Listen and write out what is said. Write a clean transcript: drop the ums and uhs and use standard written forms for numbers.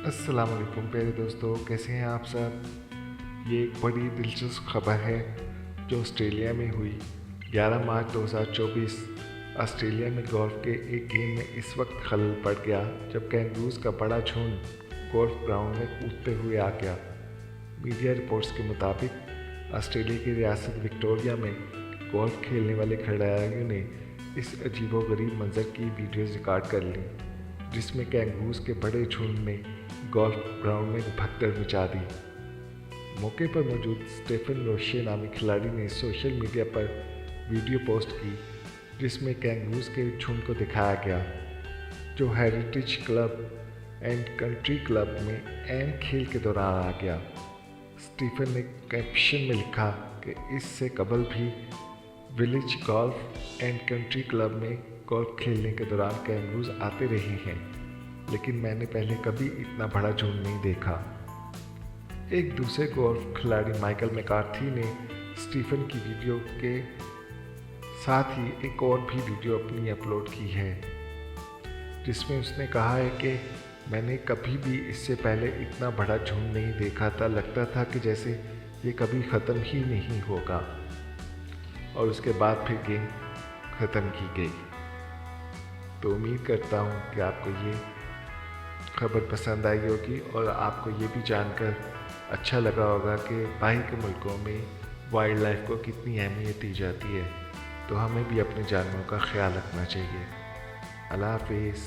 अस्सलाम वालेकुम प्यारे दोस्तों, कैसे हैं आप सब। ये एक बड़ी दिलचस्प खबर है जो ऑस्ट्रेलिया में हुई। 11 मार्च 2024 ऑस्ट्रेलिया में गोल्फ के एक गेम में इस वक्त खलल पड़ गया जब कैंगरूज का बड़ा झुंड गोल्फ ग्राउंड में कूदते हुए आ गया। मीडिया रिपोर्ट्स के मुताबिक ऑस्ट्रेलिया की रियासत विक्टोरिया में गोल्फ खेलने वाले खिलाड़ियों ने इस अजीबोगरीब मंजर की वीडियोज़ रिकॉर्ड कर ली, जिसमें कैंगरूज के बड़े झुंड ने गोल्फ ग्राउंड में भगदड़ मचा दी। मौके पर मौजूद स्टीफन रोशे नामी खिलाड़ी ने सोशल मीडिया पर वीडियो पोस्ट की, जिसमें कैंगरूज के झुंड को दिखाया गया जो heritage club and country club में एन खेल के दौरान आ गया। स्टीफन ने कैप्शन में लिखा कि इससे कबल भी village golf and country club में गोल्फ खेलने के दौरान कैंगरूज आते रहे हैं, लेकिन मैंने पहले कभी इतना बड़ा झुंड नहीं देखा। एक दूसरे गोल्फ खिलाड़ी माइकल मैकार्थी ने स्टीफन की वीडियो के साथ ही एक और भी वीडियो अपनी अपलोड की है, जिसमें उसने कहा है कि मैंने कभी भी इससे पहले इतना बड़ा झुंड नहीं देखा था, लगता था कि जैसे ये कभी ख़त्म ही नहीं होगा। और उसके बाद फिर गेम ख़त्म की गई। तो उम्मीद करता हूँ कि आपको ये खबर पसंद आई होगी और आपको ये भी जानकर अच्छा लगा होगा कि बाहर के मुल्कों में वाइल्ड लाइफ को कितनी अहमियत दी जाती है। तो हमें भी अपने जानवरों का ख्याल रखना चाहिए। अल्लाह हाफिज़।